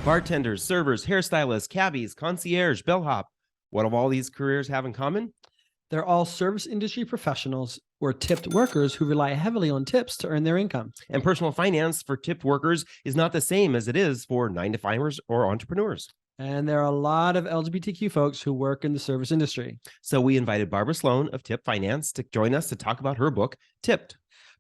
Bartenders, servers, hairstylists, cabbies, concierge, bellhop. What do all these careers have in common? They're all service industry professionals or tipped workers who rely heavily on tips to earn their income. And personal finance for tipped workers is not the same as it is for 9-to-5ers or entrepreneurs. And there are a lot of LGBTQ folks who work in the service industry. So we invited Barbara Sloan of Tip Finance to join us to talk about her book, Tipped.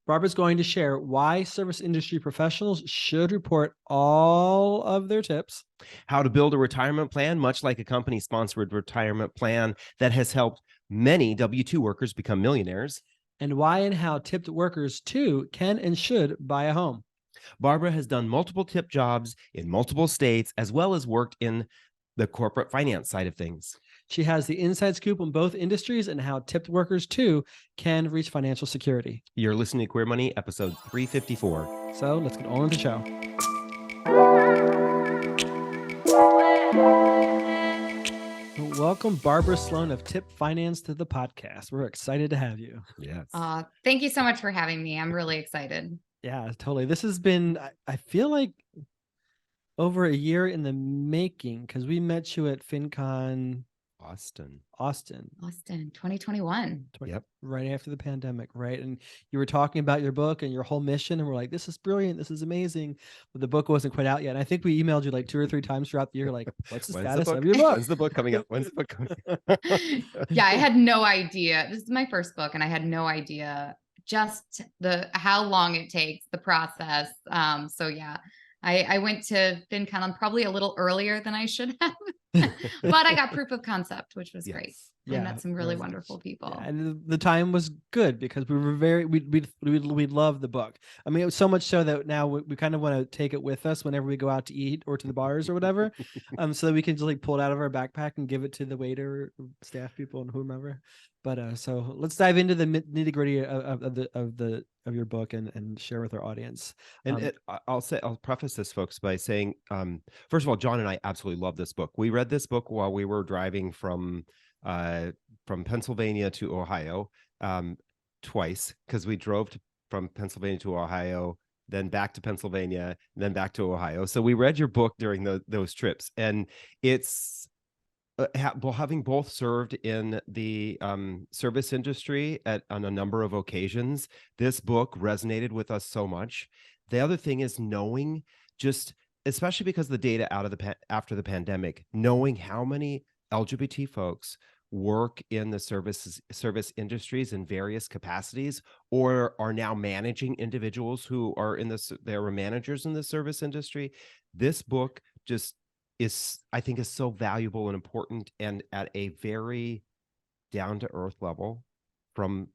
Barbara's going to share why service industry professionals should report all of their tips, how to build a retirement plan, much like a company-sponsored retirement plan that has helped many W-2 workers become millionaires, and why and how tipped workers too can and should buy a home. Barbara has done multiple tip jobs in multiple states, as well as worked in the corporate finance side of things. She has the inside scoop on both industries and how tipped workers too can reach financial security. You're listening to Queer Money, episode 354. So let's get on with the show. Welcome, Barbara Sloan of Tip Finance, to the podcast. We're excited to have you. Yes. Thank you so much for having me. I'm really excited. Yeah, totally. This has been, I feel like, over a year in the making, because we met you at FinCon Austin, 2021. Yep. Right after the pandemic, right? And you were talking about your book and your whole mission, and we're like, this is brilliant, this is amazing. But the book wasn't quite out yet. And I think we emailed you like 2 or 3 times throughout the year, like, what's the status of your book? When's the book coming out? When's the book coming out? Yeah, I had no idea. This is my first book, and I had no idea just how long it takes, the process. So yeah, I went to FinCon probably a little earlier than I should have, but I got proof of concept, which was great. I met some really wonderful people. Yeah, and the time was good because we were we loved the book. I mean, it was so much so that now we kind of want to take it with us whenever we go out to eat or to the bars or whatever, so that we can just like pull it out of our backpack and give it to the waiter, staff people, and whomever. But so let's dive into the nitty gritty of your book and share with our audience. And I'll preface this, folks, by saying, first of all, John and I absolutely love this book. We read this book while we were driving from Pennsylvania to Ohio, twice, because we drove from Pennsylvania to Ohio, then back to Pennsylvania, then back to Ohio. So we read your book during those trips, and it's having both served in the service industry on a number of occasions. This book resonated with us so much. The other thing is knowing, just especially because of the data after the pandemic, knowing how many LGBT folks work in the service industries in various capacities, or are now managing individuals who are they're managers in the service industry. This book just I think is so valuable and important, and at a very down-to-earth level, from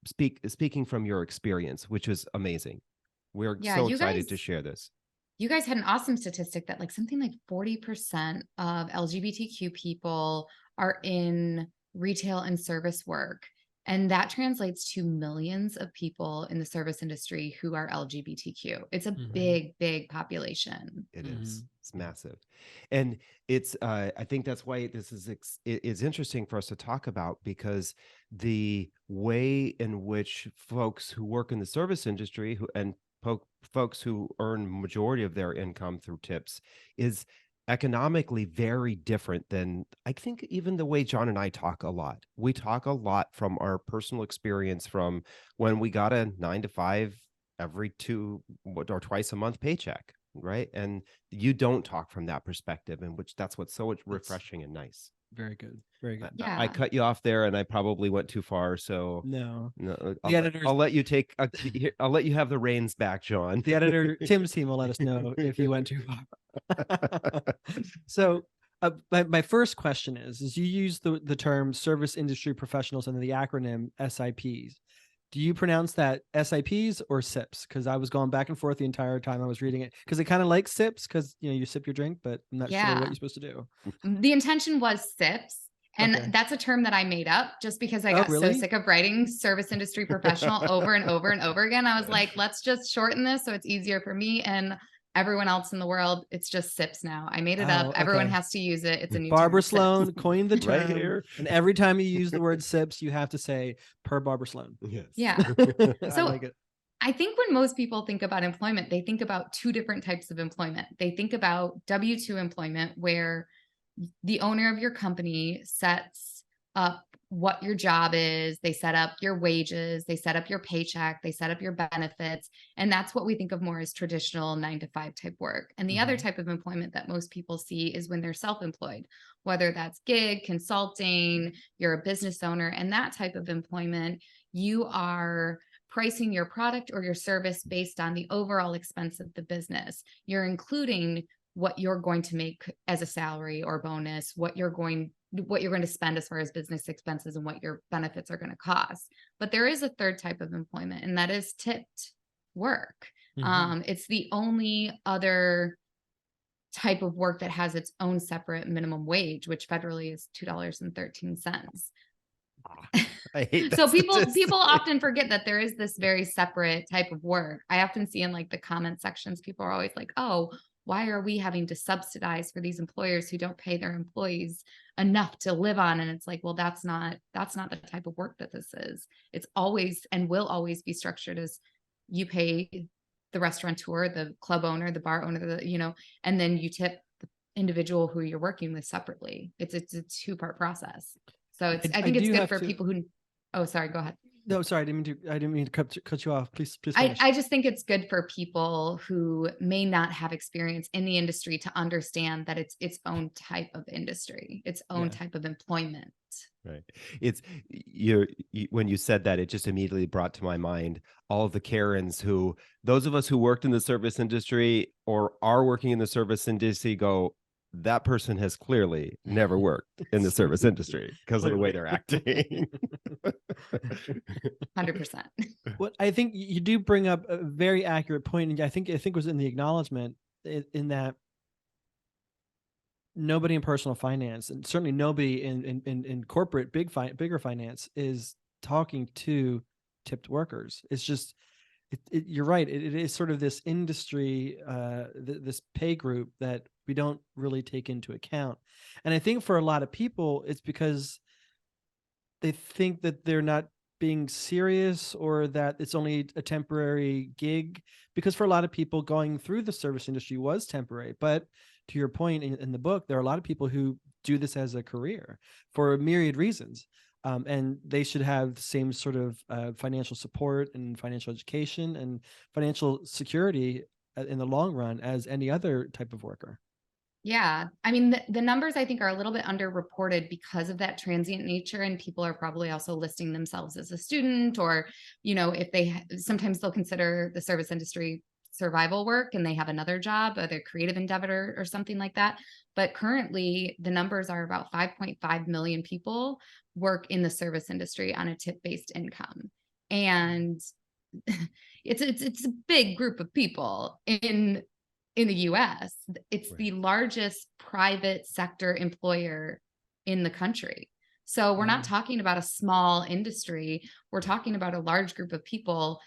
speaking from your experience, which is amazing. We're so excited to share this. You guys had an awesome statistic that like something like 40% of LGBTQ people are in retail and service work. And that translates to millions of people in the service industry who are LGBTQ. It's a big, big population. It is. It's massive. And it's, I think that's why this is interesting for us to talk about, because the way in which folks who work in the service industry and folks who earn majority of their income through tips is economically very different than, I think, even the way John and I talk a lot. We talk a lot from our personal experience from when we got a 9-to-5 every 2 or twice a month paycheck, right? And you don't talk from that perspective, in which that's what's so refreshing and nice. Very good. Very good. Yeah. I cut you off there, and I probably went too far. So no, I'll let you take. I'll let you have the reins back, John. The editor, Tim's team, will let us know if you went too far. So, my first question is you use the term service industry professionals and the acronym SIPs. Do you pronounce that SIPs or SIPs? Because I was going back and forth the entire time I was reading it, because it kind of like SIPs, because you sip your drink, but I'm not sure what you're supposed to do. The intention was SIPs. And that's a term that I made up just because I got so sick of writing service industry professional over and over and over again. I was like, let's just shorten this so it's easier for me and everyone else in the world. It's just SIPs now. I made it up. Everyone has to use it. It's a new Barbara term, Sloan coined the term. Right here. And every time you use the word SIPs, you have to say per Barbara Sloan. Yes. Yeah. I So like it. I think when most people think about employment, they think about two different types of employment. They think about W-2 employment, where the owner of your company sets up what your job is, they set up your wages, they set up your paycheck, they set up your benefits. And that's what we think of more as traditional 9 to 5 type work. And the other type of employment that most people see is when they're self-employed, whether that's gig, consulting, you're a business owner, and that type of employment, you are pricing your product or your service based on the overall expense of the business. You're including what you're going to make as a salary or bonus, what you're going to spend as far as business expenses, and what your benefits are going to cost. But there is a third type of employment, and that is tipped work. It's the only other type of work that has its own separate minimum wage, which federally is $2.13. I hate that So people statistic. often forget that there is this very separate type of work. I often see in like the comment sections, people are always like, oh, why are we having to subsidize for these employers who don't pay their employees enough to live on? And it's like, well, that's not the type of work that this is. It's always and will always be structured as you pay the restaurateur, the club owner, the bar owner, and then you tip the individual who you're working with separately. It's a 2-part process. So I think it's good for people who, oh, sorry, go ahead. No, sorry, I didn't mean to cut you off. Please I just think it's good for people who may not have experience in the industry to understand that it's its own type of industry, its own type of employment. Right. It's when you said that, it just immediately brought to my mind all of the Karens who, those of us who worked in the service industry or are working in the service industry, go, that person has clearly never worked in the service industry because of the way they're acting. 100%. What I think you do bring up a very accurate point, and I think it was in the acknowledgement in that nobody in personal finance, and certainly nobody in corporate bigger finance, is talking to tipped workers. It's just you're right. It is sort of this industry, this pay group that we don't really take into account. And I think for a lot of people, it's because they think that they're not being serious, or that it's only a temporary gig, because for a lot of people, going through the service industry was temporary. But to your point in the book, there are a lot of people who do this as a career for a myriad reasons. And they should have the same sort of financial support and financial education and financial security in the long run as any other type of worker. Yeah. I mean, the numbers I think are a little bit underreported because of that transient nature. And people are probably also listing themselves as a student, or, if sometimes they'll consider the service industry survival work and they have another job, either creative endeavor or something like that. But currently the numbers are about 5.5 million people work in the service industry on a tip-based income. And it's a big group of people in the US. It's the largest private sector employer in the country. So we're not talking about a small industry. We're talking about a large group of people,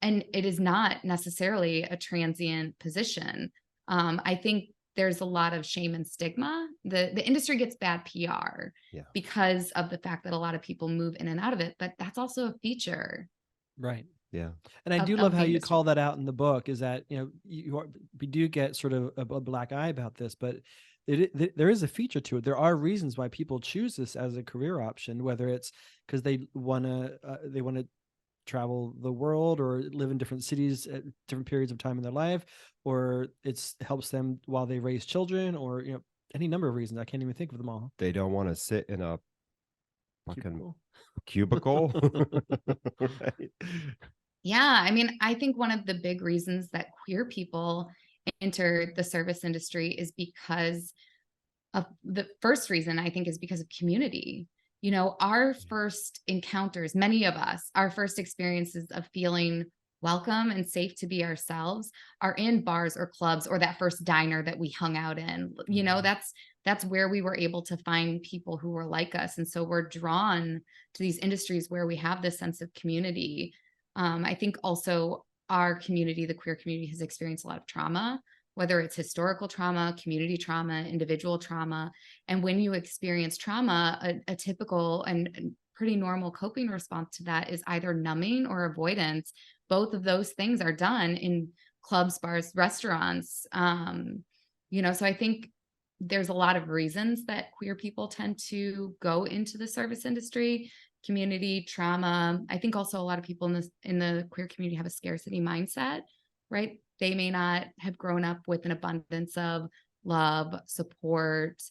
and it is not necessarily a transient position. I think there's a lot of shame and stigma. The industry gets bad PR because of the fact that a lot of people move in and out of it, but that's also a feature. Right. Yeah. And I do love how you call that out in the book, is that, we do get sort of a black eye about this, but there is a feature to it. There are reasons why people choose this as a career option, whether it's because they want to travel the world or live in different cities at different periods of time in their life, or it helps them while they raise children, or, any number of reasons. I can't even think of them all. They don't want to sit in a fucking cubicle. Right. Yeah. I mean, I think one of the big reasons that queer people enter the service industry is because of the first reason, I think, is because of community. Our first encounters, many of us, our first experiences of feeling welcome and safe to be ourselves are in bars or clubs, or that first diner that we hung out in. That's where we were able to find people who were like us. And so we're drawn to these industries where we have this sense of community. I think also our community, the queer community, has experienced a lot of trauma, whether it's historical trauma, community trauma, individual trauma. And when you experience trauma, a typical and pretty normal coping response to that is either numbing or avoidance, both of those things are done in clubs, bars, restaurants. So I think there's a lot of reasons that queer people tend to go into the service industry, community, trauma. I think also a lot of people in the queer community have a scarcity mindset, right? They may not have grown up with an abundance of love, support,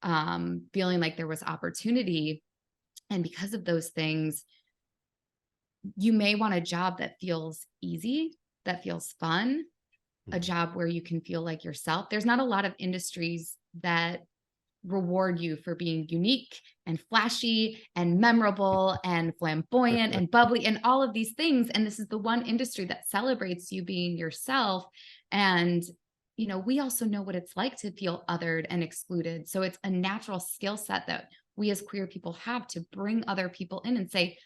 feeling like there was opportunity. And because of those things, you may want a job that feels easy, that feels fun, a job where you can feel like yourself. There's not a lot of industries that reward you for being unique and flashy and memorable and flamboyant and bubbly and all of these things. And this is the one industry that celebrates you being yourself. And, we also know what it's like to feel othered and excluded. So it's a natural skill set that we as queer people have to bring other people in and say,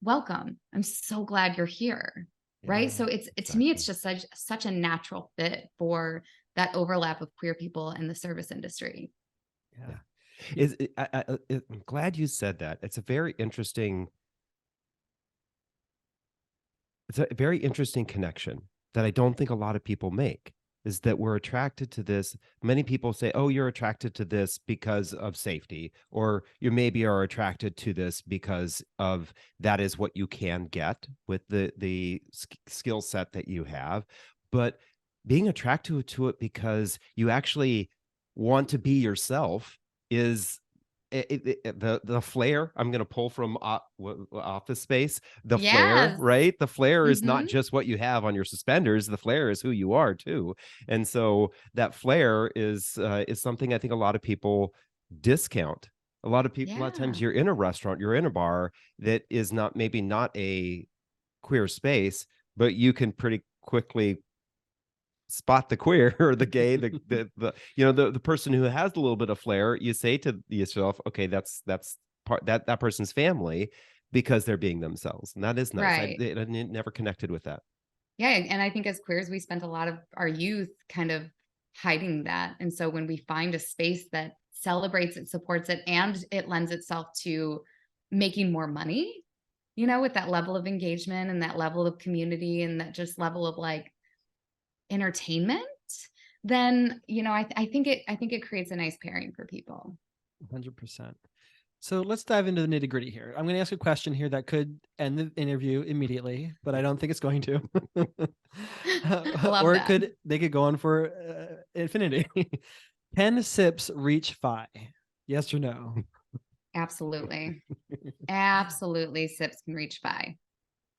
welcome. I'm so glad you're here. Right. So to me, it's just such a natural fit for that overlap of queer people in the service industry. Yeah. I'm glad you said that. It's a very interesting connection that I don't think a lot of people make, is that we're attracted to this. Many people say, oh, you're attracted to this because of safety, or you maybe are attracted to this because of that is what you can get with the skill set that you have. But being attracted to it because you actually want to be yourself is the flair. I'm going to pull from Office Space, the flair, Yes. right? The flair is not Mhm. just what you have on your suspenders. The flair is who you are too. And so that flair is something I think a lot of people discount. A lot of people, a lot of times Yeah. you're in a restaurant, you're in a bar that is maybe not a queer space, but you can pretty quickly spot the queer or the gay, the person who has a little bit of flair. You say to yourself, okay, that's part that person's family, because they're being themselves, and that is nice. Right. I never connected with that. Yeah. And I think as queers, we spent a lot of our youth kind of hiding that. And so when we find a space that celebrates it, supports it, and it lends itself to making more money, with that level of engagement and that level of community and that just level of like entertainment, then, I think it creates a nice pairing for people. 100%. So let's dive into the nitty gritty here. I'm going to ask a question here that could end the interview immediately, but I don't think it's going to. Love Or that. they could go on for infinity. Can sips reach FI? Yes or no? Absolutely. Absolutely. Sips can reach FI.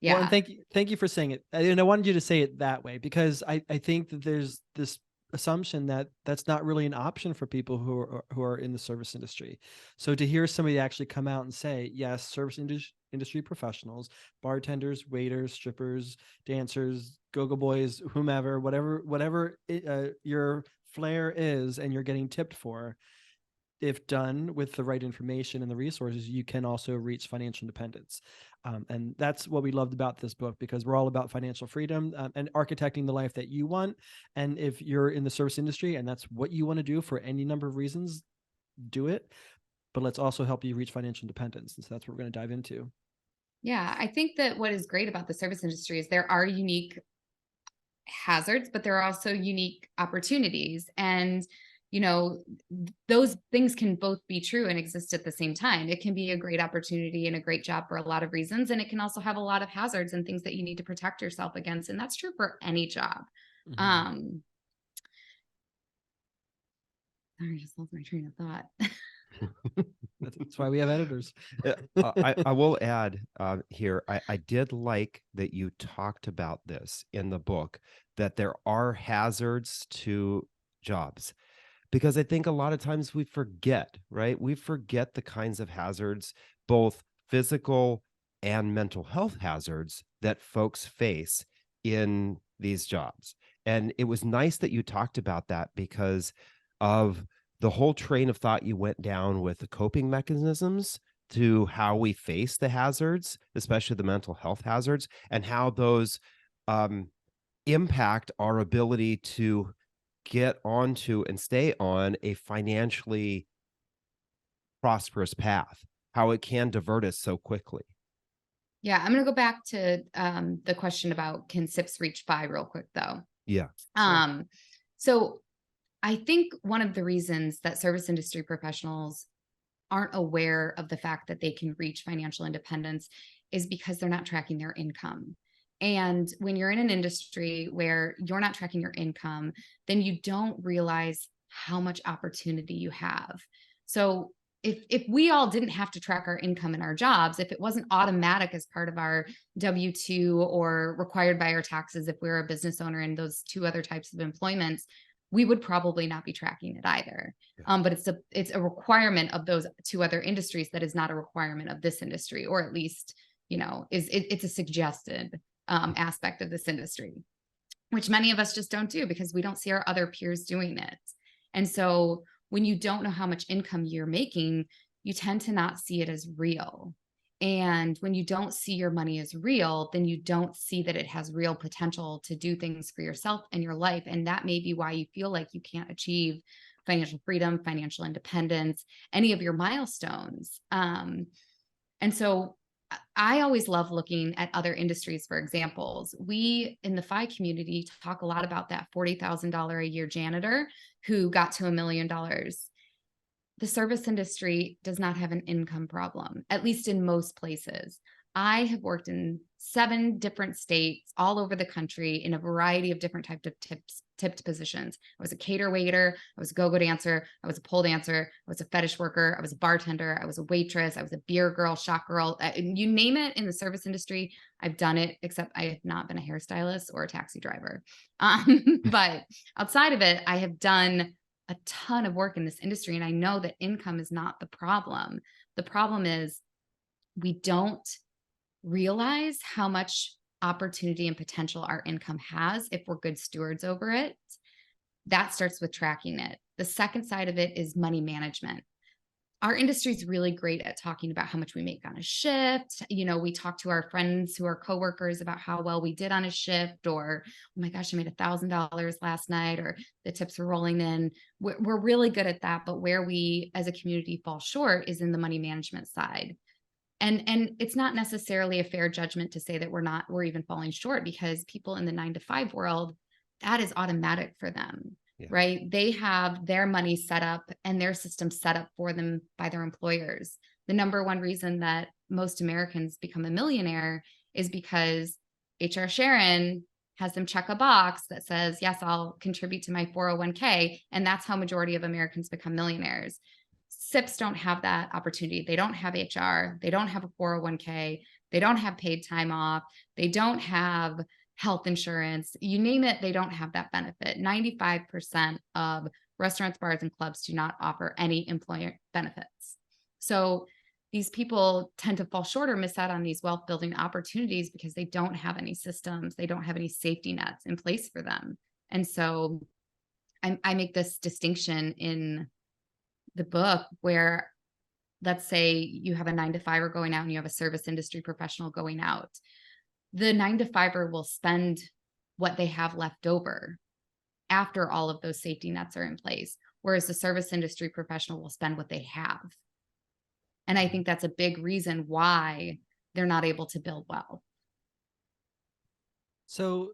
Well, and Yeah. thank you for saying it. And I wanted you to say it that way because I think that there's this assumption that that's not really an option for people who are in the service industry. So to hear somebody actually come out and say, yes, service industry professionals, bartenders, waiters, strippers, dancers, go-go boys, whomever, whatever your flair is and you're getting tipped for, if done with the right information and the resources, you can also reach financial independence. And that's what we loved about this book, because we're all about financial freedom and architecting the life that you want. And if you're in the service industry and that's what you want to do for any number of reasons, do it. But let's also help you reach financial independence. And so that's what we're going to dive into. Yeah. I think that what is great about the service industry is there are unique hazards, but there are also unique opportunities. And those things can both be true and exist at the same time. It can be a great opportunity and a great job for a lot of reasons. And it can also have a lot of hazards and things that you need to protect yourself against. And that's true for any job. Mm-hmm. I just lost my train of thought. That's why we have editors. I will add here, I did like that you talked about this in the book, that there are hazards to jobs. Because I think a lot of times we forget, right? We forget the kinds of hazards, both physical and mental health hazards, that folks face in these jobs. And it was nice that you talked about that because of the whole train of thought you went down with the coping mechanisms to how we face the hazards, especially the mental health hazards, and how those impact our ability to get onto and stay on a financially prosperous path, how it can divert us so quickly. Yeah, I'm going to go back to the question about can SIPs reach 5 real quick though. Yeah. So I think one of the reasons that service industry professionals aren't aware of the fact that they can reach financial independence is because they're not tracking their income. And when you're in an industry where you're not tracking your income, then you don't realize how much opportunity you have. So if we all didn't have to track our income in our jobs, if it wasn't automatic as part of our W-2 or required by our taxes, if we're a business owner in those two other types of employments, we would probably not be tracking it either. But it's a requirement of those two other industries that is not a requirement of this industry, or at least, it's a suggested aspect of this industry, which many of us just don't do because we don't see our other peers doing it. And so when you don't know how much income you're making, you tend to not see it as real. And when you don't see your money as real, then you don't see that it has real potential to do things for yourself and your life. And that may be why you feel like you can't achieve financial freedom, financial independence, any of your milestones. And so I always love looking at other industries for examples. We in the FI community talk a lot about that $40,000 a year janitor who got to $1 million. The service industry does not have an income problem, at least in most places. I have worked in 7 different states all over the country in a variety of different types of tipped positions. I was a cater waiter, I was a go-go dancer, I was a pole dancer, I was a fetish worker, I was a bartender, I was a waitress, I was a beer girl, shot girl, you name it in the service industry, I've done it, except I have not been a hairstylist or a taxi driver. But outside of it, I have done a ton of work in this industry, and I know that income is not the problem. The problem is we don't realize how much opportunity and potential our income has if we're good stewards over it. That starts with tracking it. The second side of it is money management. Our industry is really great at talking about how much we make on a shift. We talk to our friends who are coworkers about how well we did on a shift, or, oh my gosh, I made $1,000 last night, or the tips were rolling in. We're really good at that. But where we as a community fall short is in the money management side. And it's not necessarily a fair judgment to say that we're even falling short, because people in the 9-to-5 world, that is automatic for them. Yeah. Right? They have their money set up and their system set up for them by their employers. The number one reason that most Americans become a millionaire is because HR Sharon has them check a box that says, yes, I'll contribute to my 401k. And that's how majority of Americans become millionaires. SIPs don't have that opportunity. They don't have HR. They don't have a 401k. They don't have paid time off. They don't have health insurance, you name it, they don't have that benefit. 95% of restaurants, bars, and clubs do not offer any employer benefits. So these people tend to fall short or miss out on these wealth building opportunities because they don't have any systems. They don't have any safety nets in place for them. And so I make this distinction in the book where, let's say you have a 9-to-5er going out and you have a service industry professional going out. The 9-to-5er will spend what they have left over after all of those safety nets are in place, whereas the service industry professional will spend what they have. And I think that's a big reason why they're not able to build wealth. So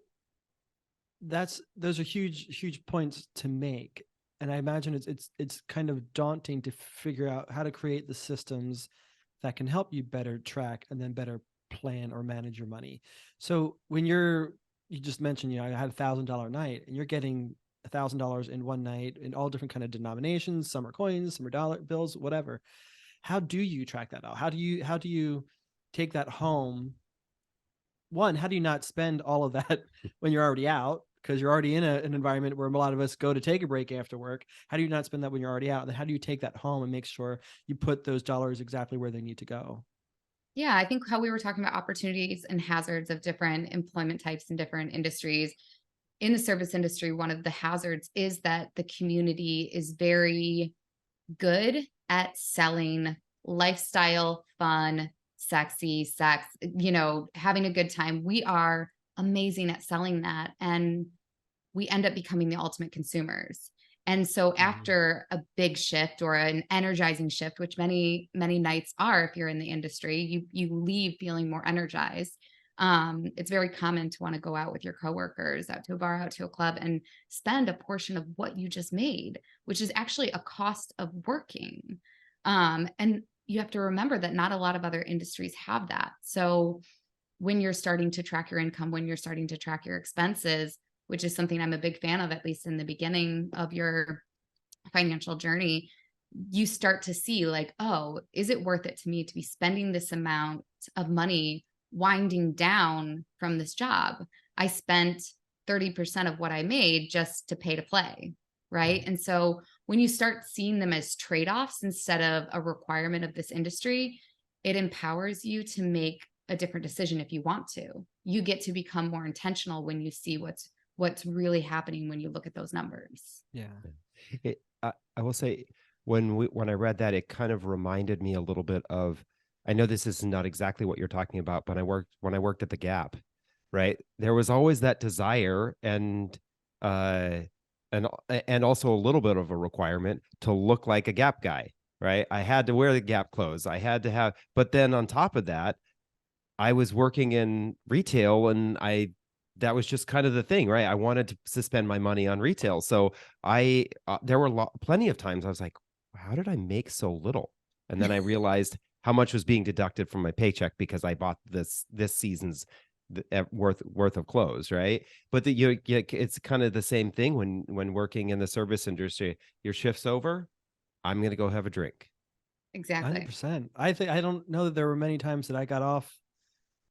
those are huge points to make. And I imagine it's kind of daunting to figure out how to create the systems that can help you better track and then better plan or manage your money. So when you just mentioned, I had $1,000 night, and you're getting $1,000 in one night in all different kind of denominations. Some are coins, some are dollar bills, whatever. How do you track that out? How do you take that home? One, how do you not spend all of that when you're already out? Because you're already in an environment where a lot of us go to take a break after work. How do you not spend that when you're already out? And then how do you take that home and make sure you put those dollars exactly where they need to go? Yeah, I think how we were talking about opportunities and hazards of different employment types in different industries. In the service industry, one of the hazards is that the community is very good at selling lifestyle, fun, sexy, sex, having a good time. We are amazing at selling that. And we end up becoming the ultimate consumers. And so after a big shift or an energizing shift, which many nights are, if you're in the industry, you leave feeling more energized. It's very common to want to go out with your coworkers, out to a bar, out to a club, and spend a portion of what you just made, which is actually a cost of working. And you have to remember that not a lot of other industries have that. So when you're starting to track your income, when you're starting to track your expenses, which is something I'm a big fan of, at least in the beginning of your financial journey, you start to see like, oh, is it worth it to me to be spending this amount of money winding down from this job? I spent 30% of what I made just to pay to play. Right. And so when you start seeing them as trade-offs instead of a requirement of this industry, it empowers you to make a different decision if you want to. You get to become more intentional when you see what's really happening when you look at those numbers. Yeah. I will say when I read that, it kind of reminded me a little bit of, I know this is not exactly what you're talking about, but when I worked at the Gap, right? There was always that desire and also a little bit of a requirement to look like a Gap guy, right? I had to wear the Gap clothes. I had to have, but then on top of that, I was working in retail and that was just kind of the thing, right? I wanted to spend my money on retail. So there were plenty of times I was like, how did I make so little? And then I realized how much was being deducted from my paycheck because I bought this season's worth of clothes, right? But it's kind of the same thing when working in the service industry. Your shift's over, I'm going to go have a drink. Exactly. 100%. I don't know that there were many times that I got off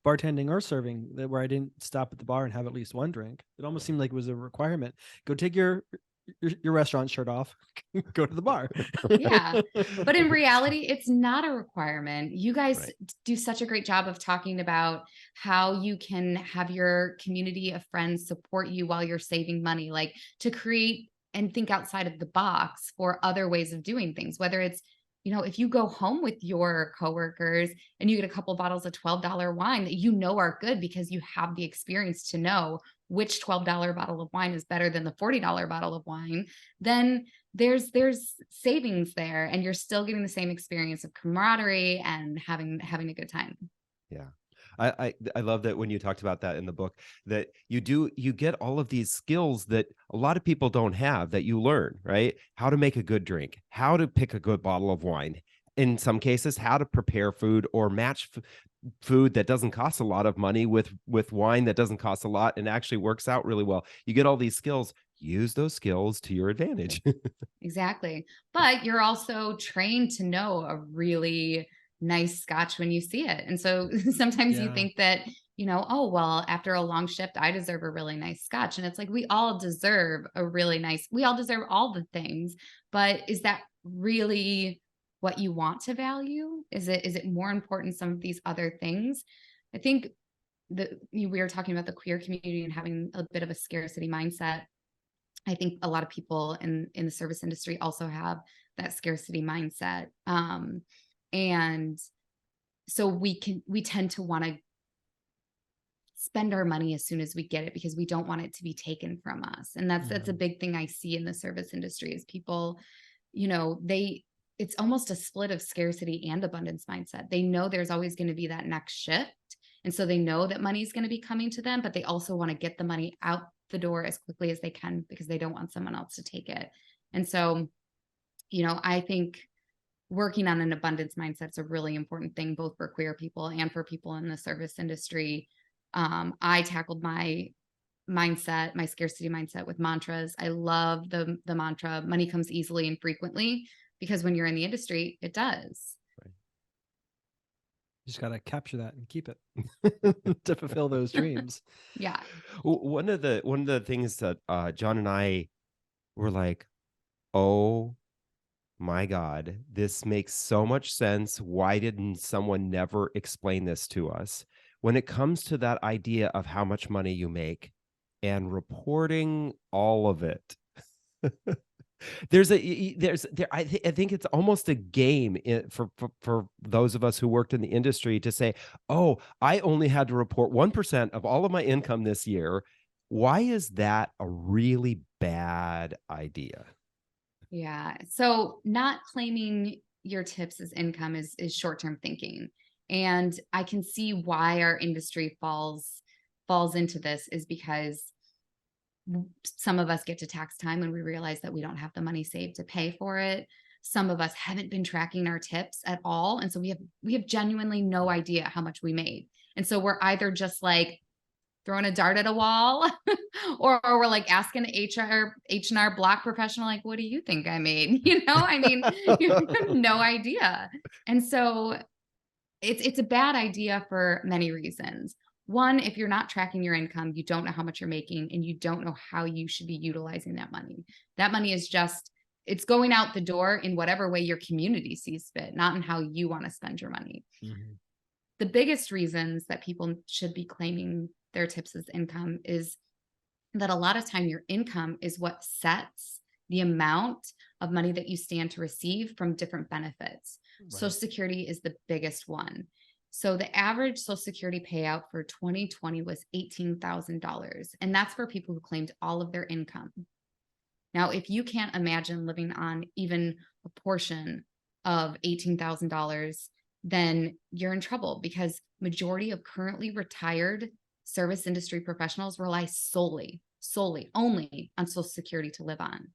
bartending or serving where I didn't stop at the bar and have at least one drink. It almost seemed like it was a requirement. Go take your restaurant shirt off, go to the bar. Yeah. But in reality, it's not a requirement. You guys Right. do such a great job of talking about how you can have your community of friends support you while you're saving money, like to create and think outside of the box for other ways of doing things, whether it's, if you go home with your coworkers and you get a couple bottles of $12 wine that are good because you have the experience to know which $12 bottle of wine is better than the $40 bottle of wine, then there's savings there and you're still getting the same experience of camaraderie and having a good time. Yeah. I love that when you talked about that in the book, that you get all of these skills that a lot of people don't have that you learn, right? How to make a good drink, how to pick a good bottle of wine, in some cases, how to prepare food or match food that doesn't cost a lot of money with wine that doesn't cost a lot and actually works out really well. You get all these skills, use those skills to your advantage. Exactly. But you're also trained to know a really nice scotch when you see it. And so sometimes you think that, oh, well, after a long shift, I deserve a really nice scotch. And it's like, we all deserve we all deserve all the things, but is that really what you want to value? Is it more important some of these other things? I think we were talking about the queer community and having a bit of a scarcity mindset. I think a lot of people in the service industry also have that scarcity mindset. And so we tend to want to spend our money as soon as we get it because we don't want it to be taken from us. And that's a big thing I see in the service industry is people, it's almost a split of scarcity and abundance mindset. They know there's always going to be that next shift. And so they know that money is going to be coming to them, but they also want to get the money out the door as quickly as they can because they don't want someone else to take it. And so, I think working on an abundance mindset is a really important thing, both for queer people and for people in the service industry. I tackled my scarcity mindset with mantras. I love the mantra, money comes easily and frequently, because when you're in the industry, it does. You just got to capture that and keep it to fulfill those dreams. Yeah. One of the things that John and I were like, oh my God, this makes so much sense. Why didn't someone never explain this to us? When it comes to that idea of how much money you make and reporting all of it, I think it's almost a game for those of us who worked in the industry to say, oh, I only had to report 1% of all of my income this year. Why is that a really bad idea? Yeah. So not claiming your tips as income is short-term thinking. And I can see why our industry falls into this, is because some of us get to tax time and we realize that we don't have the money saved to pay for it. Some of us haven't been tracking our tips at all. And so we have genuinely no idea how much we made. And so we're either just like throwing a dart at a wall or we're like asking the H&R Block professional, like, what do you think I made? You know, I mean, you have no idea. And so it's a bad idea for many reasons. One, if you're not tracking your income, you don't know how much you're making and you don't know how you should be utilizing that money. That money is just, it's going out the door in whatever way your community sees fit, not in how you want to spend your money. Mhm. The biggest reasons that people should be claiming their tips as income is that a lot of time your income is what sets the amount of money that you stand to receive from different benefits. Right. Social Security is the biggest one. So the average Social Security payout for 2020 was $18,000. And that's for people who claimed all of their income. Now, if you can't imagine living on even a portion of $18,000, then you're in trouble, because majority of currently retired service industry professionals rely solely only on Social Security to live on.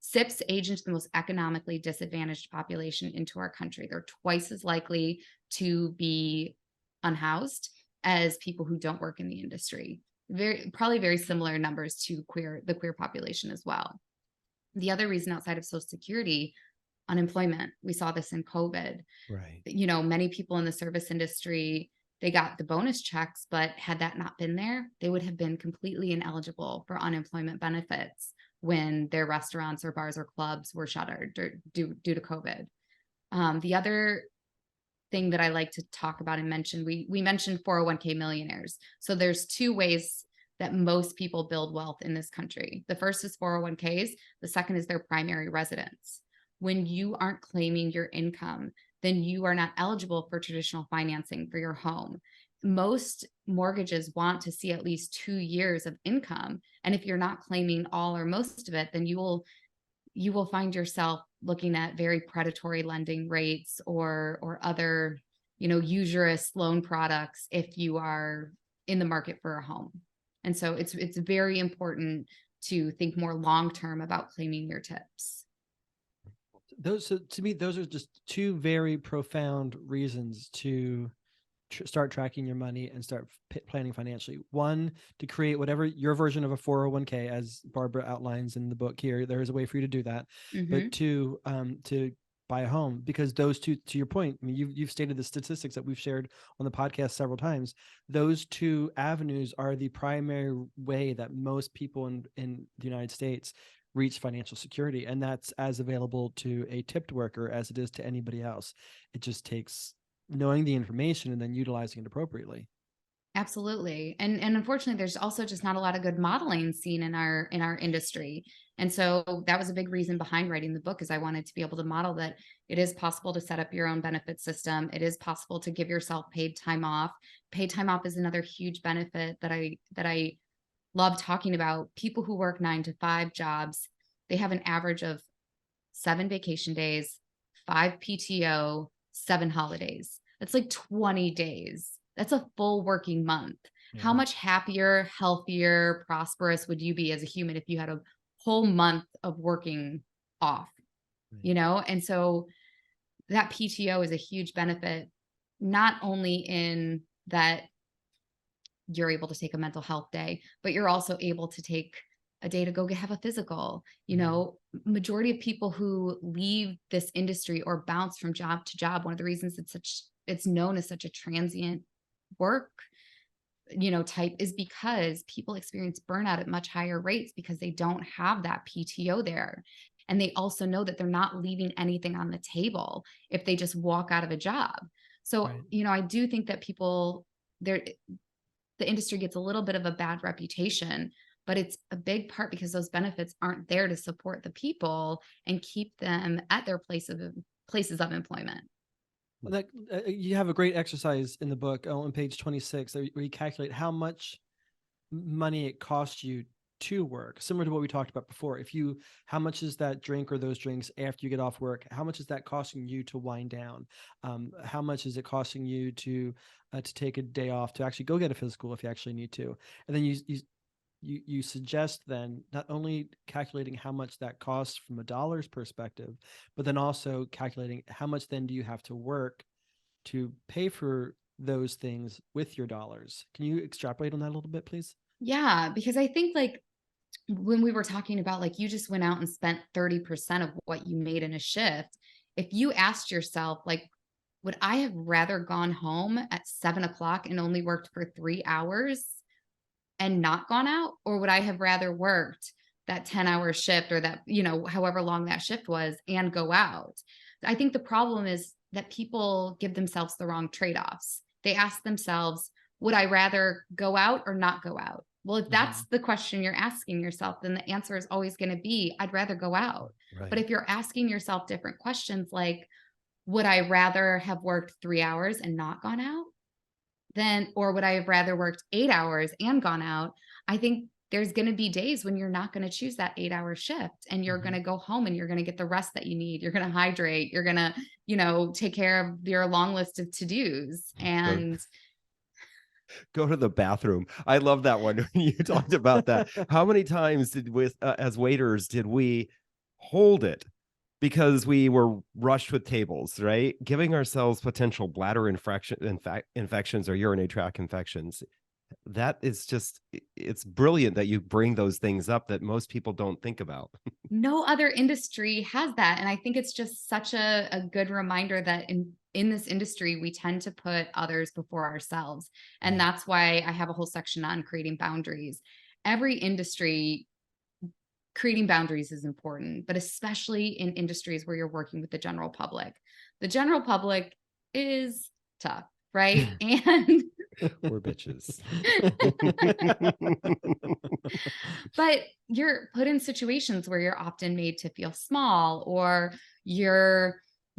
SIPs age into the most economically disadvantaged population into our country. They're twice as likely to be unhoused as people who don't work in the industry. Probably very similar numbers to the queer population as well. The other reason outside of Social Security, unemployment. We saw this in COVID. Right. You know, many people in the service industry, they got the bonus checks, but had that not been there, they would have been completely ineligible for unemployment benefits when their restaurants or bars or clubs were shuttered due to COVID. The other thing that I like to talk about and mention, we mentioned 401k millionaires. So there's two ways that most people build wealth in this country. The first is 401ks. The second is their primary residence. When you aren't claiming your income, then you are not eligible for traditional financing for your home. Most mortgages want to see at least 2 years of income. And if you're not claiming all or most of it, then you will find yourself looking at very predatory lending rates or other, usurious loan products if you are in the market for a home. And so it's very important to think more long-term about claiming your tips. So to me, those are just two very profound reasons to start tracking your money and start planning financially. One, to create whatever your version of a 401k, as Barbara outlines in the book here. There is a way for you to do that. Mm-hmm. But two, to buy a home, because those two, to your point, I mean, you've stated the statistics that we've shared on the podcast several times. Those two avenues are the primary way that most people in the United States reach financial security, and that's as available to a tipped worker as it is to anybody else. It just takes knowing the information and then utilizing it appropriately. Absolutely. And unfortunately, there's also just not a lot of good modeling seen in our industry. And so that was a big reason behind writing the book, is I wanted to be able to model that it is possible to set up your own benefit system. It is possible to give yourself paid time off. Paid time off is another huge benefit that I love talking about. People who work 9-to-5 jobs, they have an average of 7 vacation days, 5 PTO, 7 holidays. That's like 20 days. That's a full working month. Yeah. How much happier, healthier, prosperous would you be as a human if you had a whole month of working off? Right. And so that PTO is a huge benefit, not only in that you're able to take a mental health day, but you're also able to take a day to go have a physical. Majority of people who leave this industry or bounce from job to job, one of the reasons it's known as such a transient work, type, is because people experience burnout at much higher rates because they don't have that PTO there. And they also know that they're not leaving anything on the table if they just walk out of a job. So, right. I do think that the industry gets a little bit of a bad reputation, but it's a big part because those benefits aren't there to support the people and keep them at their places of employment. Well, you have a great exercise in the book on page 26 where you calculate how much money it costs you to work, similar to what we talked about before. How much is that drink or those drinks after you get off work? How much is that costing you to wind down? How much is it costing you to take a day off to actually go get a physical if you actually need to? And then you suggest then not only calculating how much that costs from a dollar's perspective, but then also calculating how much then do you have to work to pay for those things with your dollars. Can you extrapolate on that a little bit, please? Yeah, because I think like when we were talking about like you just went out and spent 30% of what you made in a shift, if you asked yourself, like, would I have rather gone home at 7 o'clock and only worked for 3 hours and not gone out? Or would I have rather worked that 10-hour shift or that, however long that shift was and go out? I think the problem is that people give themselves the wrong trade-offs. They ask themselves, would I rather go out or not go out? Well, if that's the question you're asking yourself, then the answer is always going to be, I'd rather go out. Right. But if you're asking yourself different questions, like, would I rather have worked 3 hours and not gone out? Or would I have rather worked 8 hours and gone out? I think there's going to be days when you're not going to choose that 8-hour shift and you're going to go home and you're going to get the rest that you need. You're going to hydrate. You're going to, take care of your long list of to-dos and go to the bathroom. I love that one when you talked about that. How many times as waiters did we hold it because we were rushed with tables, right? Giving ourselves potential bladder infections or urinary tract infections. That is just, it's brilliant that you bring those things up that most people don't think about. No other industry has that. And I think it's just such a good reminder that in this industry, we tend to put others before ourselves. And that's why I have a whole section on creating boundaries. Every industry, creating boundaries is important, but especially in industries where you're working with the general public. The general public is tough, right? And we're bitches. But you're put in situations where you're often made to feel small, or you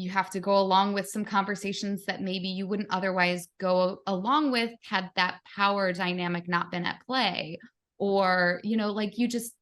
have to go along with some conversations that maybe you wouldn't otherwise go along with had that power dynamic not been at play. Or, like you just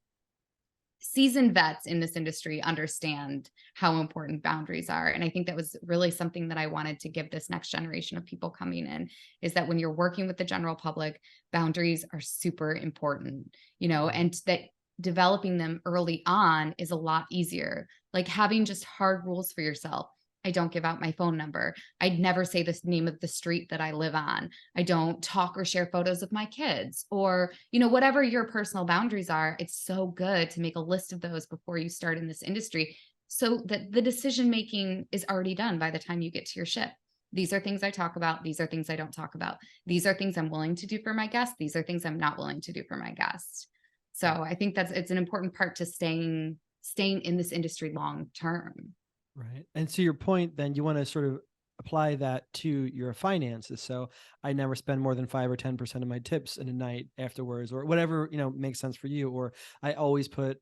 seasoned vets in this industry understand how important boundaries are. And I think that was really something that I wanted to give this next generation of people coming in, is that when you're working with the general public, boundaries are super important, and that developing them early on is a lot easier. Like having just hard rules for yourself. I don't give out my phone number. I'd never say the name of the street that I live on. I don't talk or share photos of my kids, or, whatever your personal boundaries are. It's so good to make a list of those before you start in this industry, so that the decision-making is already done by the time you get to your ship. These are things I talk about. These are things I don't talk about. These are things I'm willing to do for my guests. These are things I'm not willing to do for my guests. So I think it's an important part to staying in this industry long term. Right. And to your point, then you want to sort of apply that to your finances. So I never spend more than 5 or 10% of my tips in a night afterwards, or whatever, makes sense for you. Or I always put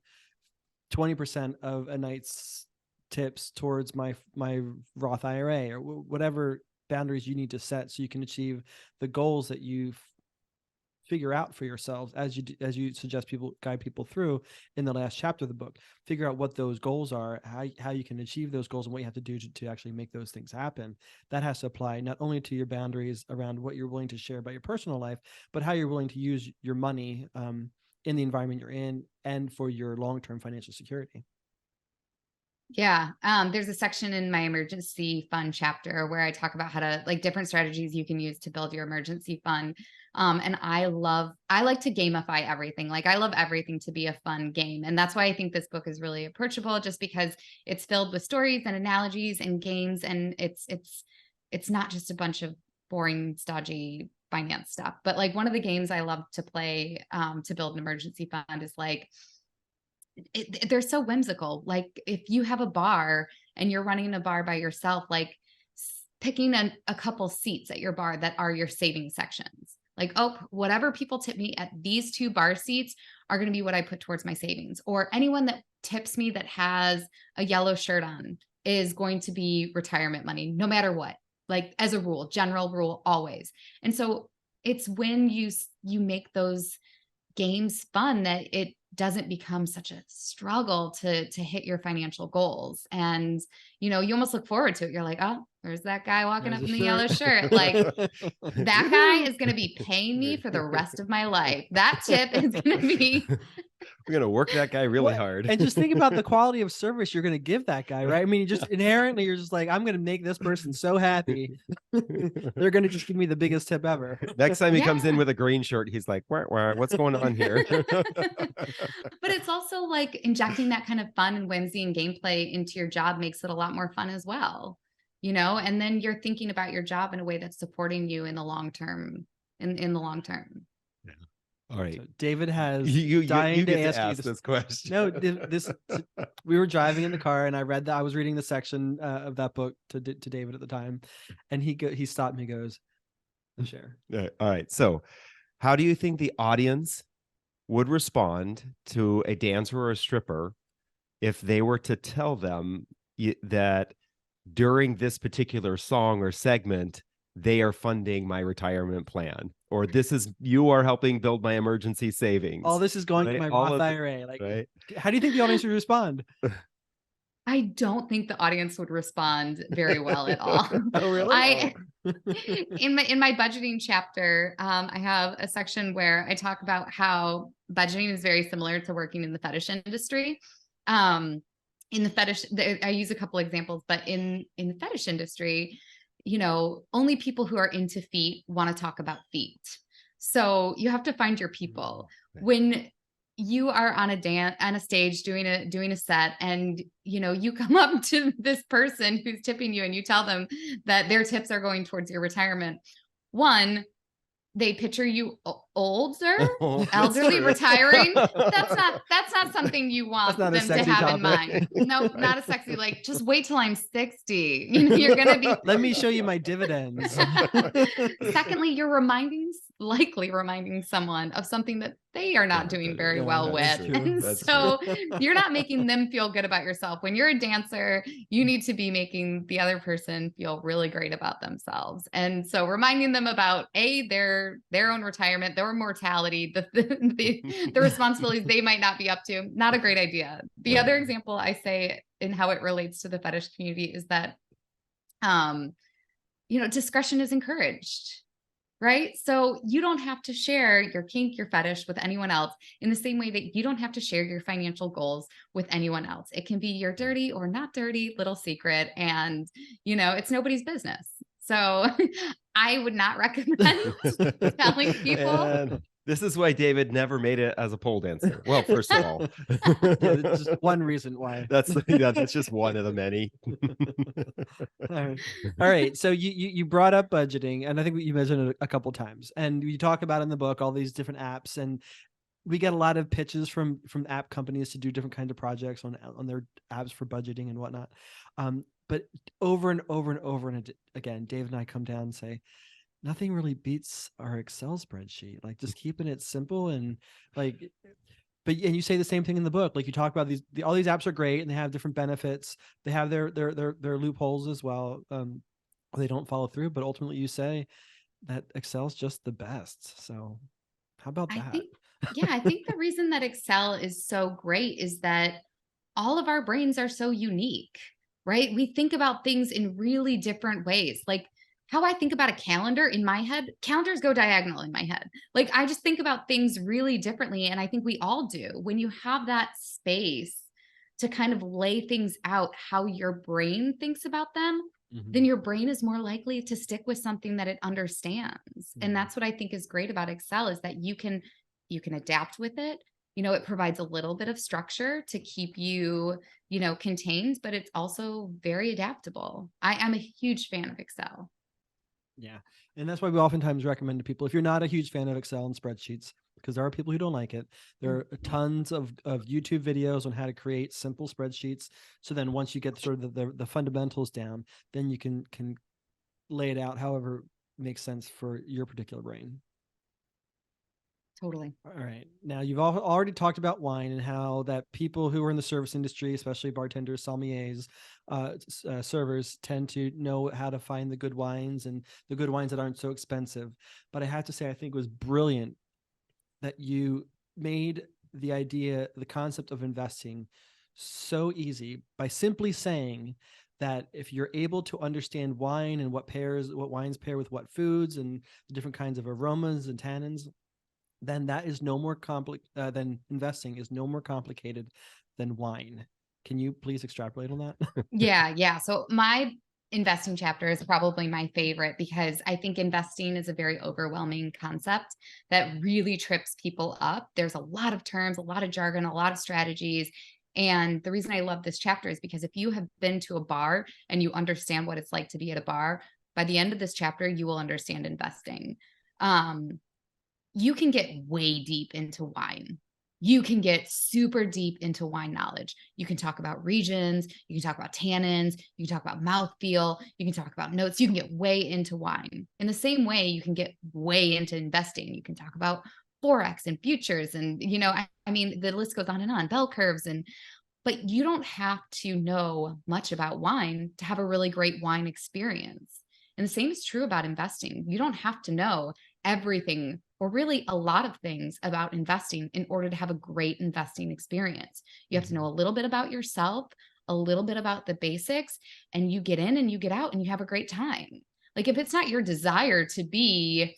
20% of a night's tips towards my Roth IRA, or whatever boundaries you need to set so you can achieve the goals that you figure out for yourselves as you suggest guide people through in the last chapter of the book. Figure out what those goals are, how you can achieve those goals, and what you have to do to actually make those things happen. That has to apply not only to your boundaries around what you're willing to share about your personal life, but how you're willing to use your money in the environment you're in and for your long-term financial security. Yeah. There's a section in my emergency fund chapter where I talk about how to, like, different strategies you can use to build your emergency fund. And I like to gamify everything. Like, I love everything to be a fun game. And that's why I think this book is really approachable, just because it's filled with stories and analogies and games. And it's not just a bunch of boring, stodgy finance stuff. But like, one of the games I love to play to build an emergency fund is like, they're so whimsical. Like, if you have a bar and you're running a bar by yourself, like picking a couple seats at your bar that are your saving sections. Like, oh, whatever people tip me at these 2 bar seats are going to be what I put towards my savings. Or anyone that tips me that has a yellow shirt on is going to be retirement money, no matter what. Like, as a rule, general rule, always. And so it's when you make those games fun that doesn't become such a struggle to hit your financial goals. And, you know, you almost look forward to it. You're like, oh, there's that guy walking There's up a in the yellow shirt. shirt. Like, that guy is going to be paying me for the rest of my life. That tip is going to be. We're going to work that guy really Well, hard. and just think about the quality of service you're going to give that guy, right? I mean, just inherently, you're just like, I'm going to make this person so happy. They're going to just give me the biggest tip ever. Next time he comes in Yeah. with a green shirt, he's like, wah, wah, what's going on here? But it's also like injecting that kind of fun and whimsy and gameplay into your job makes it a lot more fun as well, you know, and then you're thinking about your job in a way that's supporting you in the long term, in the long term. All right. So David has You dying get to ask you this question. No, this we were driving in the car and I read that I was reading the section of that book to David at the time, and he stopped me and goes, share. All right. So how do you think the audience would respond to a dancer or a stripper if they were to tell them that during this particular song or segment, they are funding my retirement plan, or you are helping build my emergency savings? All this is going to my Roth IRA. Like, right? How do you think the audience would respond? I don't think the audience would respond very well at all. Oh, really? In my budgeting chapter, I have a section where I talk about how budgeting is very similar to working in the fetish industry. In the fetish, I use a couple examples, but in the fetish industry, you know, only people who are into feet want to talk about feet. So you have to find your people. When you are on a stage doing a set, and you know, you come up to this person who's tipping you and you tell them that their tips are going towards your retirement. One, they picture you older, elderly, retiring. That's not something you want them to have in mind. No, not a sexy, like, just wait till I'm 60. You know, you're gonna be. Let me show you my dividends. Secondly, you're likely reminding someone of something that they are not doing very well with. And so you're not making them feel good about yourself. When you're a dancer, you need to be making the other person feel really great about themselves. And so reminding them about their own retirement, their mortality, the responsibilities they might not be up to, not a great idea. The other example I say in how it relates to the fetish community is that, you know, discretion is encouraged. Right? So you don't have to share your kink, your fetish with anyone else in the same way that you don't have to share your financial goals with anyone else. It can be your dirty or not dirty little secret, and, you know, it's nobody's business. So I would not recommend telling people. And this is why David never made it as a pole dancer. Well, first of all, just one reason why. That's just one of the many. All right. So you brought up budgeting, and I think you mentioned it a couple times, and you talk about in the book all these different apps, and we get a lot of pitches from app companies to do different kinds of projects on their apps for budgeting and whatnot. But over and over and over and again, Dave and I come down and say, nothing really beats our Excel spreadsheet. Like, just keeping it simple and like, and you say the same thing in the book. Like, you talk about all these apps are great and they have different benefits. They have their loopholes as well. They don't follow through, but ultimately you say that Excel's just the best. So how about that? I think the reason that Excel is so great is that all of our brains are so unique, right? We think about things in really different ways. Like, how I think about a calendar in my head, calendars go diagonal in my head. Like, I just think about things really differently. And I think we all do. When you have that space to kind of lay things out how your brain thinks about them, then your brain is more likely to stick with something that it understands. And that's what I think is great about Excel, is that you can adapt with it. You know, it provides a little bit of structure to keep you, you know, contained, but it's also very adaptable. I'm a huge fan of Excel. Yeah. And that's why we oftentimes recommend to people, if you're not a huge fan of Excel and spreadsheets, because there are people who don't like it, there are tons of YouTube videos on how to create simple spreadsheets. So then once you get sort of the fundamentals down, then you can lay it out however makes sense for your particular brain. Totally. All right. Now, you've already talked about wine and how that people who are in the service industry, especially bartenders, sommeliers, servers, tend to know how to find the good wines and the good wines that aren't so expensive. But I have to say, I think it was brilliant that you made the concept of investing so easy by simply saying that if you're able to understand wine and what wines pair with what foods and the different kinds of aromas and tannins, then that is no more then investing is no more complicated than wine. Can you please extrapolate on that? Yeah. So my investing chapter is probably my favorite because I think investing is a very overwhelming concept that really trips people up. There's a lot of terms, a lot of jargon, a lot of strategies. And the reason I love this chapter is because if you have been to a bar and you understand what it's like to be at a bar, by the end of this chapter, you will understand investing. You can get way deep into wine. You can get super deep into wine knowledge. You can talk about regions. You can talk about tannins. You can talk about mouthfeel. You can talk about notes. You can get way into wine. In the same way, you can get way into investing. You can talk about Forex and futures. And, I mean, the list goes on, bell curves. But you don't have to know much about wine to have a really great wine experience. And the same is true about investing. You don't have to know everything or really a lot of things about investing in order to have a great investing experience. You have to know a little bit about yourself, a little bit about the basics, and you get in and you get out and you have a great time. Like if it's not your desire to be,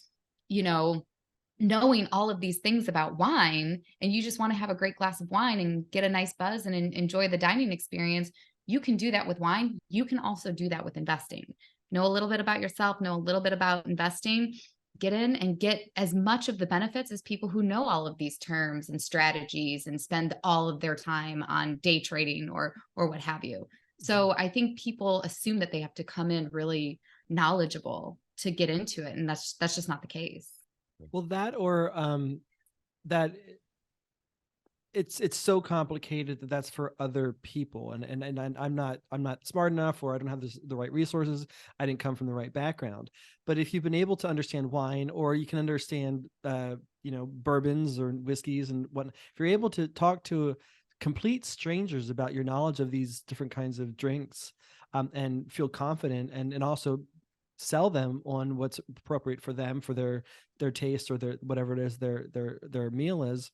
knowing all of these things about wine and you just want to have a great glass of wine and get a nice buzz and enjoy the dining experience, you can do that with wine. You can also do that with investing. Know a little bit about yourself, know a little bit about investing, get in and get as much of the benefits as people who know all of these terms and strategies and spend all of their time on day trading or what have you. So I think people assume that they have to come in really knowledgeable to get into it. And that's just not the case. Well, that it's so complicated that's for other people, and I'm not smart enough, or I don't have the right resources. I didn't come from the right background. But if you've been able to understand wine, or you can understand bourbons or whiskeys and what, if you're able to talk to complete strangers about your knowledge of these different kinds of drinks, and feel confident, and also sell them on what's appropriate for them, for their taste, or their whatever it is their meal is,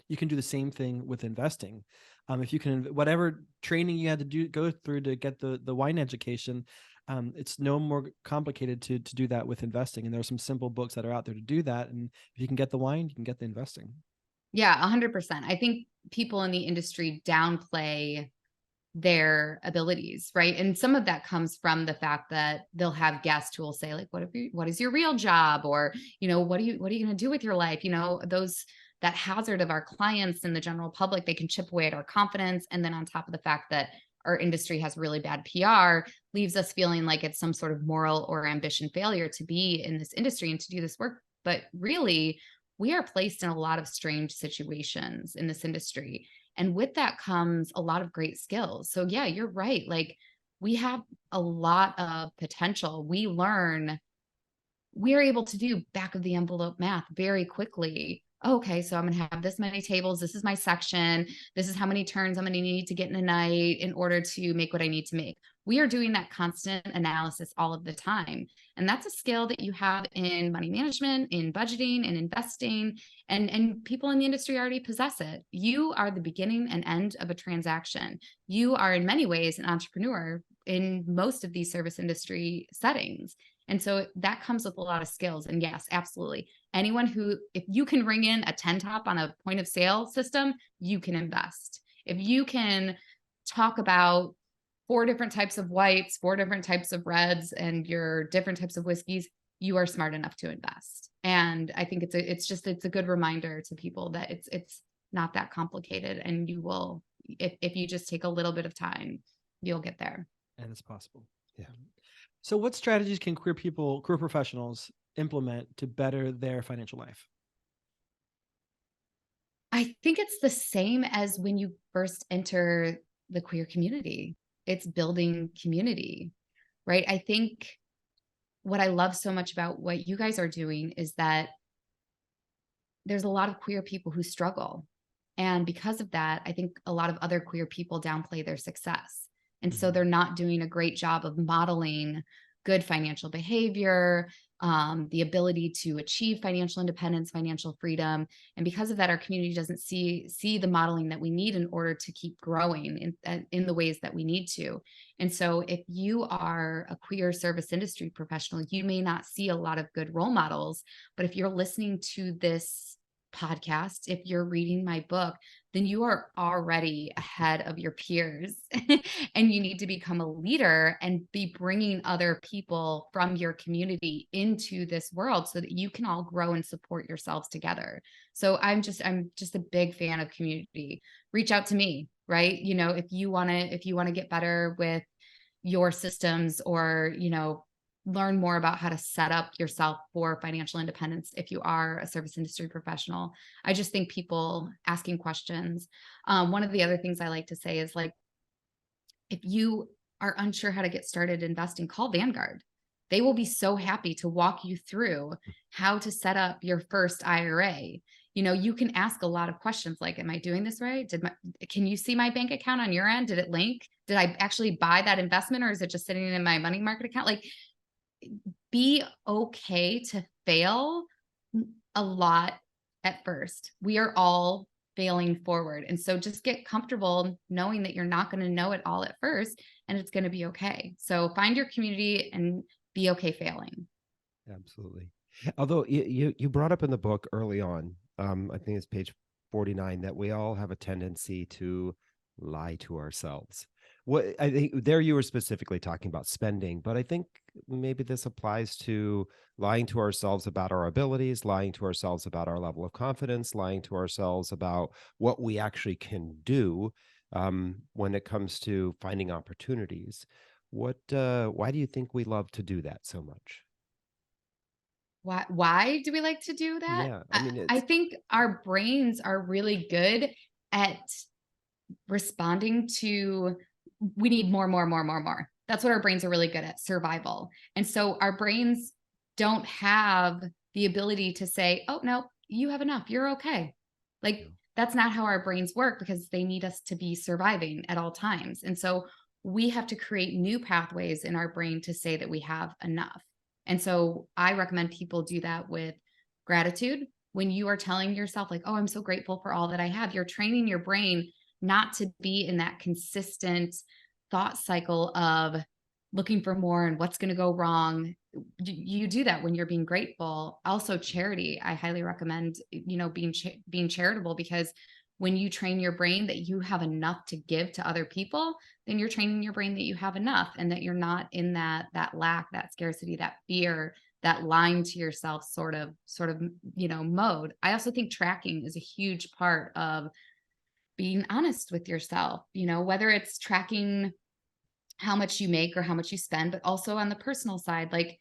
you can do the same thing with investing. If you can, whatever training you had to go through to get the wine education, it's no more complicated to do that with investing. And there are some simple books that are out there to do that. And if you can get the wine, you can get the investing. Yeah, 100%. I think people in the industry downplay their abilities, right? And some of that comes from the fact that they'll have guests who will say, like, what is your real job? Or, what are you going to do with your life? That hazard of our clients and the general public, they can chip away at our confidence. And then on top of the fact that our industry has really bad PR, leaves us feeling like it's some sort of moral or ambition failure to be in this industry and to do this work. But really, we are placed in a lot of strange situations in this industry. And with that comes a lot of great skills. So yeah, you're right. Like we have a lot of potential. We are able to do back of the envelope math very quickly. Okay, so I'm going to have this many tables. This is my section. This is how many turns I'm going to need to get in a night in order to make what I need to make. We are doing that constant analysis all of the time. And that's a skill that you have in money management, in budgeting, and investing, and people in the industry already possess it. You are the beginning and end of a transaction. You are in many ways an entrepreneur in most of these service industry settings. And so that comes with a lot of skills. And yes, absolutely. Anyone if you can ring in a 10 top on a point of sale system, you can invest. If you can talk about 4 different types of whites, 4 different types of reds, and your different types of whiskeys, you are smart enough to invest. And I think it's a good reminder to people that it's not that complicated. And you will, if you just take a little bit of time, you'll get there. And it's possible. Yeah. So what strategies can queer professionals implement to better their financial life? I think it's the same as when you first enter the queer community. It's building community, right? I think what I love so much about what you guys are doing is that there's a lot of queer people who struggle. And because of that, I think a lot of other queer people downplay their success. And so they're not doing a great job of modeling good financial behavior, the ability to achieve financial independence, financial freedom. And because of that, our community doesn't see the modeling that we need in order to keep growing in the ways that we need to. And so if you are a queer service industry professional, you may not see a lot of good role models, but if you're listening to this podcast, if you're reading my book, then you are already ahead of your peers and you need to become a leader and be bringing other people from your community into this world so that you can all grow and support yourselves together. So I'm just a big fan of community. Reach out to me, right? You know, if you want to get better with your systems, or, you know, learn more about how to set up yourself for financial independence if you are a service industry professional. I just think people asking questions. One of the other things I like to say is, like, if you are unsure how to get started investing, call Vanguard. They will be so happy to walk you through how to set up your first IRA. You know, you can ask a lot of questions like, am I doing this right? Can you see my bank account on your end? Did it link? Did I actually buy that investment, or is it just sitting in my money market account? Like, be okay to fail a lot at first. We are all failing forward. And so just get comfortable knowing that you're not going to know it all at first, and it's going to be okay. So find your community and be okay failing. Absolutely. Although you brought up in the book early on, I think it's page 49, that we all have a tendency to lie to ourselves. What I think there, you were specifically talking about spending, but I think maybe this applies to lying to ourselves about our abilities, lying to ourselves about our level of confidence, lying to ourselves about what we actually can do when it comes to finding opportunities. Why do you think we love to do that so much? Why do we like to do that? Yeah, I mean, I it's think our brains are really good at responding to, we need more, more, more, more, more. That's what our brains are really good at, survival. And so our brains don't have the ability to say, oh, no, you have enough. You're okay. Like, that's not how our brains work, because they need us to be surviving at all times. And so we have to create new pathways in our brain to say that we have enough. And so I recommend people do that with gratitude. When you are telling yourself, like, oh, I'm so grateful for all that I have, you're training your brain not to be in that consistent thought cycle of looking for more and what's going to go wrong. You do that when you're being grateful. Also, charity. I highly recommend, you know, being charitable, because when you train your brain that you have enough to give to other people, then you're training your brain that you have enough, and that you're not in that lack, that scarcity, that fear, that lying to yourself sort of, you know, mode. I also think tracking is a huge part of being honest with yourself, you know, whether it's tracking how much you make or how much you spend, but also on the personal side, like,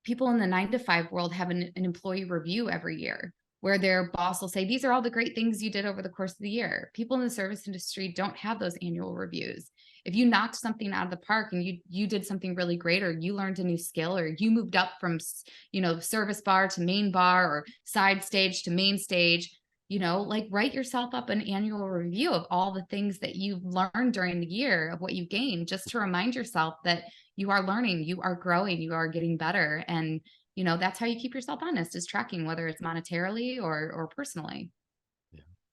people in the 9-to-5 world have an employee review every year, where their boss will say, these are all the great things you did over the course of the year. People in the service industry don't have those annual reviews. If you knocked something out of the park and you did something really great, or you learned a new skill, or you moved up from, you know, service bar to main bar, or side stage to main stage, you know, like, write yourself up an annual review of all the things that you've learned during the year, of what you gained, just to remind yourself that you are learning, you are growing, you are getting better. And, you know, that's how you keep yourself honest, is tracking, whether it's monetarily or personally.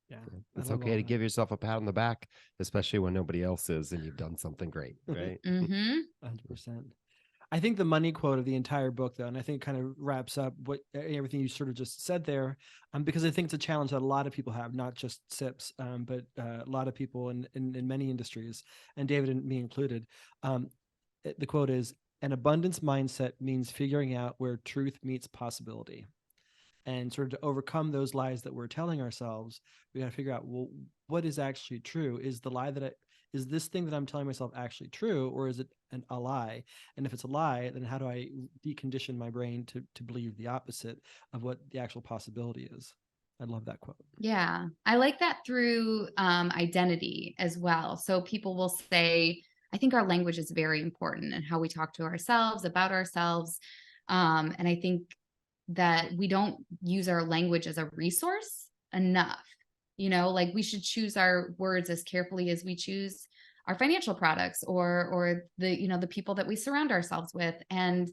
Yeah. It's okay to give yourself a pat on the back, especially when nobody else is and you've done something great, right? 100%. I think the money quote of the entire book, though, and I think kind of wraps up what everything you sort of just said there, because I think it's a challenge that a lot of people have, not just SIPs, but a lot of people in many industries, and David and me included. The quote is, an abundance mindset means figuring out where truth meets possibility. And sort of to overcome those lies that we're telling ourselves, we got to figure out, well, what is actually true? Is the lie is this thing that I'm telling myself actually true, or is it a lie? And if it's a lie, then how do I decondition my brain to believe the opposite of what the actual possibility is? I love that quote. Yeah, I like that through identity as well. So people will say, I think our language is very important, and how we talk to ourselves, about ourselves. And I think that we don't use our language as a resource enough. You know, like, we should choose our words as carefully as we choose our financial products, or the, you know, the people that we surround ourselves with. And,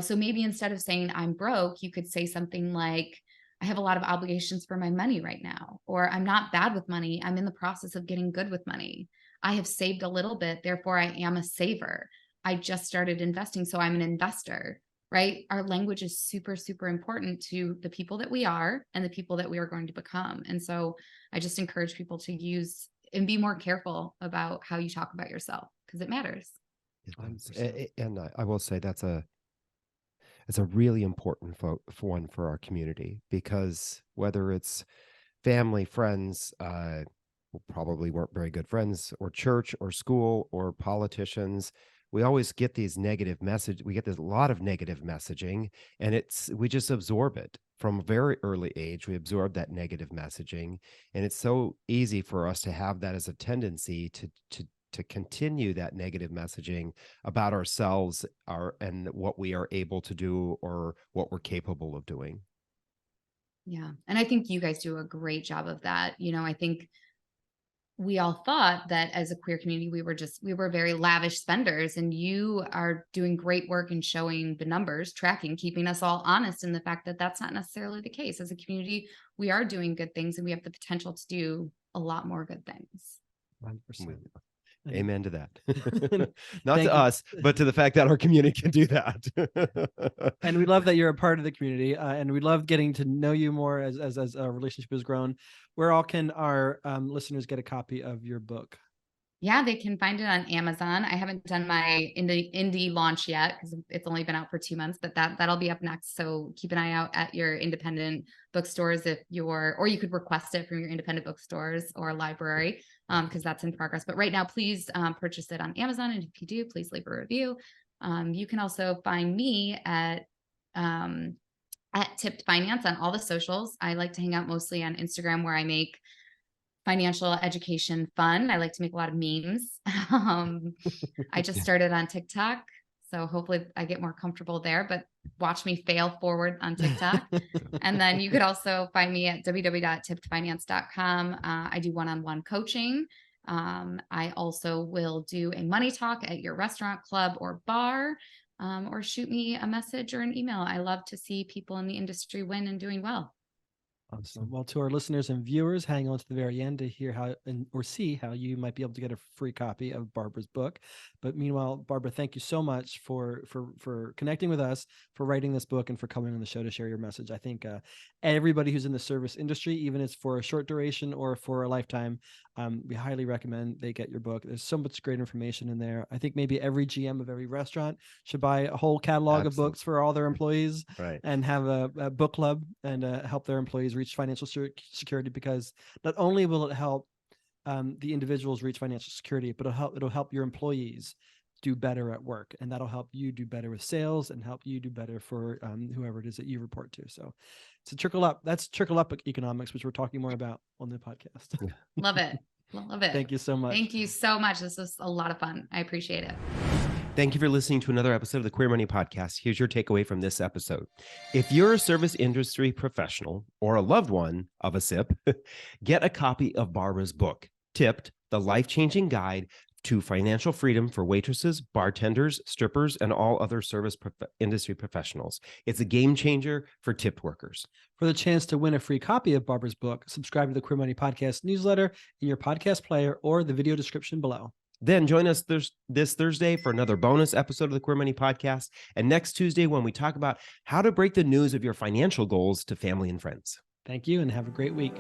so maybe instead of saying I'm broke, you could say something like, I have a lot of obligations for my money right now, or I'm not bad with money. I'm in the process of getting good with money. I have saved a little bit, therefore I am a saver. I just started investing, so I'm an investor, right? Our language is super, super important to the people that we are and the people that we are going to become. And so I just encourage people to use and be more careful about how you talk about yourself, because it matters. And I will say it's a really important one for our community, because whether it's family, friends, who probably weren't very good friends, or church or school or politicians, we always get these negative message. We get this a lot of negative messaging, and we just absorb it from a very early age. We absorb that negative messaging, and it's so easy for us to have that as a tendency to continue that negative messaging about ourselves, and what we are able to do or what we're capable of doing. Yeah. And I think you guys do a great job of that. I think we all thought that as a queer community, we were very lavish spenders, and you are doing great work in showing the numbers, tracking, keeping us all honest in the fact that that's not necessarily the case. As a community, we are doing good things, and we have the potential to do a lot more good things. 100%. Amen to that. Not to us, but to the fact that our community can do that. And we love that you're a part of the community, and we love getting to know you more as our relationship has grown. Where all can our listeners get a copy of your book? Yeah, they can find it on Amazon. I haven't done my indie launch yet because it's only been out for 2 months, but that'll be up next. So keep an eye out at your independent bookstores or you could request it from your independent bookstores or library, because that's in progress. But right now, please purchase it on Amazon. And if you do, please leave a review. You can also find me at Tipped Finance on all the socials. I like to hang out mostly on Instagram, where I make financial education fun. I like to make a lot of memes. I just started on TikTok, so hopefully I get more comfortable there, but watch me fail forward on TikTok. And then you could also find me at www.tippedfinance.com. I do one-on-one coaching. I also will do a money talk at your restaurant, club, or bar, or shoot me a message or an email. I love to see people in the industry win and doing well. Awesome. Well, to our listeners and viewers, hang on to the very end to hear or see how you might be able to get a free copy of Barbara's book. But meanwhile, Barbara, thank you so much for connecting with us, for writing this book, and for coming on the show to share your message. I think everybody who's in the service industry, even if it's for a short duration or for a lifetime, we highly recommend they get your book. There's so much great information in there. I think maybe every GM of every restaurant should buy a whole catalog of books for all their employees, right, and have a book club and help their employees reach financial security, because not only will it help the individuals reach financial security, but it'll help your employees do better at work, and that'll help you do better with sales and help you do better for whoever it is that you report to. So it's a trickle up. That's trickle up economics, which we're talking more about on the podcast. Love it. Love it. Thank you so much. Thank you so much. This was a lot of fun. I appreciate it. Thank you for listening to another episode of the Queer Money Podcast. Here's your takeaway from this episode. If you're a service industry professional or a loved one of a SIP, get a copy of Barbara's book, Tipped, the Life-Changing Guide to Financial Freedom for Waitresses, Bartenders, Strippers, and all other service industry professionals. It's a game changer for tipped workers. For the chance to win a free copy of Barbara's book, subscribe to the Queer Money Podcast newsletter in your podcast player or the video description below. Then join us this Thursday for another bonus episode of the Queer Money Podcast, and next Tuesday when we talk about how to break the news of your financial goals to family and friends. Thank you, and have a great week.